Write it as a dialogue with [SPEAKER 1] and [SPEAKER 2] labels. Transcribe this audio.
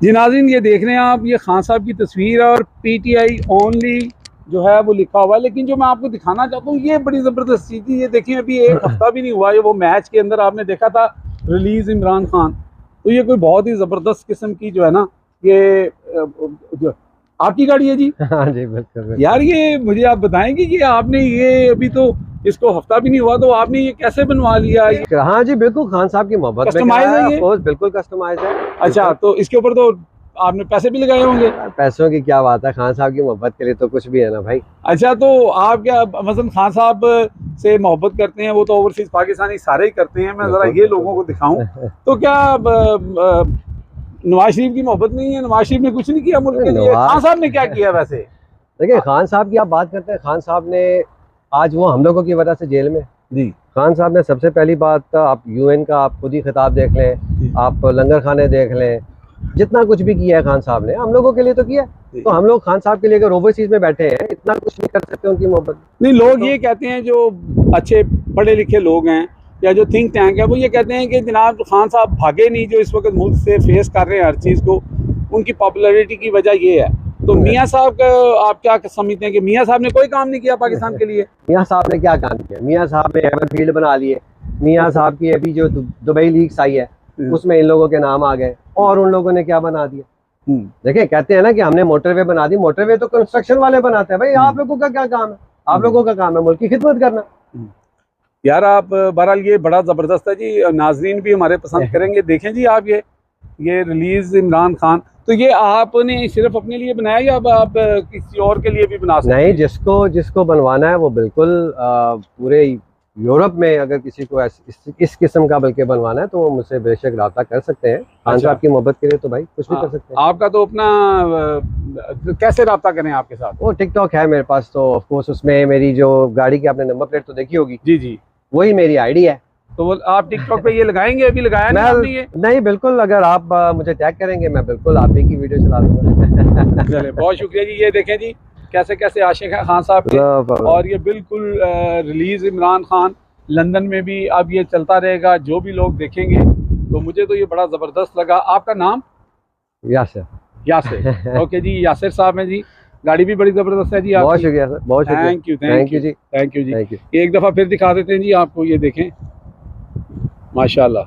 [SPEAKER 1] जी नाज़रीन, ये देख रहे हैं आप, ये खान साहब की तस्वीर और पीटीआई ओनली जो है वो लिखा हुआ है। लेकिन जो मैं आपको दिखाना चाहता हूँ, ये बड़ी ज़बरदस्त चीज़ थी। ये देखिए, अभी एक हफ्ता भी नहीं हुआ ये वो मैच के अंदर आपने देखा था रिलीज़ इमरान खान। तो ये कोई बहुत ही ज़बरदस्त किस्म की जो है ना, ये जो आपकी गाड़ी है जी।
[SPEAKER 2] हाँ जी, बिल्कुल
[SPEAKER 1] यार,
[SPEAKER 2] बिल्कुल।
[SPEAKER 1] ये मुझे आप बताएंगे कि आपने ये अभी तो इसको हफ्ता भी नहीं हुआ, तो आपने ये कैसे बनवा लिया? ये
[SPEAKER 2] हाँ जी, बिल्कुल, खान साहब की मोहब्बत में
[SPEAKER 1] कस्टमाइज
[SPEAKER 2] कराया
[SPEAKER 1] है
[SPEAKER 2] है, ऑफ
[SPEAKER 1] ये?
[SPEAKER 2] कोर्स, बिल्कुल कस्टमाइज़ है,
[SPEAKER 1] अच्छा,
[SPEAKER 2] बिल्कुल।
[SPEAKER 1] तो इसके ऊपर तो आपने पैसे भी लगाए होंगे।
[SPEAKER 2] यार पैसों की क्या बात है, खान साहब की मोहब्बत के लिए तो कुछ भी है ना भाई।
[SPEAKER 1] अच्छा, तो आप क्या मसलन खान साहब से मोहब्बत करते हैं? वो तो ओवरसीज पाकिस्तानी सारे ही करते हैं। मैं ज़रा
[SPEAKER 2] बिल्कुल
[SPEAKER 1] ये
[SPEAKER 2] बिल्कुल
[SPEAKER 1] लोगों को दिखाऊं,
[SPEAKER 2] बिल्कुल।
[SPEAKER 1] तो क्या नवाज शरीफ की मोहब्बत नहीं है? नवाज शरीफ ने कुछ नहीं किया मुल्क के लिए, खान
[SPEAKER 2] नवाज,
[SPEAKER 1] साहब ने क्या किया वैसे?
[SPEAKER 2] देखिए खान साहब की आप बात करते हैं, खान साहब ने आज वो हम लोगों की वजह से जेल में।
[SPEAKER 1] जी
[SPEAKER 2] खान साहब ने सबसे पहली बात, आप यूएन का आप खुद ही खिताब देख लें, आप लंगर खाने देख लें, जितना कुछ भी किया है खान साहब ने हम लोगों के लिए तो किया है। तो हम लोग खान साहब के लिए अगर ओवरसीज में बैठे हैं, इतना कुछ नहीं कर सकते उनकी मोहब्बत।
[SPEAKER 1] नहीं, लोग
[SPEAKER 2] तो
[SPEAKER 1] ये कहते हैं, जो अच्छे पढ़े लिखे लोग हैं या जो थिंक टैंक है, वो ये कहते हैं कि जनाब खान साहब भागे नहीं, जो इस वक्त मुल्क से फेस कर रहे हैं हर चीज़ को, उनकी पॉपुलैरिटी की वजह ये है। तो मियाँ साहब का आप क्या समझते हैं कि मियाँ साहब ने कोई काम नहीं किया पाकिस्तान के लिए?
[SPEAKER 2] मियाँ साहब ने क्या काम किया? मियाँ साहब ने एवन फील्ड बना लिए। मियाँ साहब की अभी जो दुबई लीग्स आई है, उसमें इन लोगों के नाम आ गए, और उन लोगों ने क्या बना दिया? देखिए, कहते हैं ना कि हमने मोटरवे बना दी। मोटरवे तो कंस्ट्रक्शन वाले बनाते हैं भाई, आप लोगों का क्या काम है? आप लोगों का काम है मुल्क की खिदमत करना।
[SPEAKER 1] यार, आप बहरहाल ये बड़ा ज़बरदस्त है जी, नाजरीन भी हमारे पसंद करेंगे। देखें जी आप, ये रिलीज़ इमरान खान, तो ये आपने सिर्फ अपने लिए बनाया या अब आप किसी और के लिए भी बना सकते
[SPEAKER 2] नहीं,
[SPEAKER 1] हैं?
[SPEAKER 2] जिसको जिसको बनवाना है वो बिल्कुल पूरे यूरोप में अगर किसी को इस किस्म का बल्कि बनवाना है तो वो मुझसे बेशक रब्ता कर सकते हैं। खान
[SPEAKER 1] अच्छा,
[SPEAKER 2] साहब की मोहब्बत के लिए तो भाई कुछ भी कर सकते हैं।
[SPEAKER 1] आपका तो अपना कैसे रब्ता करें आपके साथ?
[SPEAKER 2] वो टिकटॉक है मेरे पास, तो ऑफ कोर्स उसमें मेरी जो गाड़ी की आपने नंबर प्लेट तो देखी होगी,
[SPEAKER 1] जी जी।
[SPEAKER 2] वही मेरी आईडी है।
[SPEAKER 1] तो वो आप टिकटॉक पे ये लगाएंगे? अभी लगाया नहीं आपने ये?
[SPEAKER 2] नहीं, बिल्कुल, अगर आप मुझे टैग करेंगे मैं बिल्कुल आप ही की वीडियो चला दूंगा।
[SPEAKER 1] चले, बहुत शुक्रिया जी। ये देखें जी, कैसे कैसे आशिक हैं खान साहब के। और ये बिल्कुल रिलीज़ इमरान खान लंदन में भी अब ये चलता रहेगा, जो भी लोग देखेंगे। तो मुझे तो ये बड़ा ज़बरदस्त लगा। आपका नाम?
[SPEAKER 2] यासिर।
[SPEAKER 1] यासिर। ओके जी, यासिर साहब हैं जी। गाड़ी भी बड़ी ज़बरदस्त है जी आपकी।
[SPEAKER 2] बहुत शुक्रिया सर, बहुत शुक्रिया।
[SPEAKER 1] Thank you,
[SPEAKER 2] thank you ji,
[SPEAKER 1] thank you ji.
[SPEAKER 2] Thank you.
[SPEAKER 1] एक दफ़ा फिर दिखा देते हैं जी आपको, ये देखें, माशाल्लाह।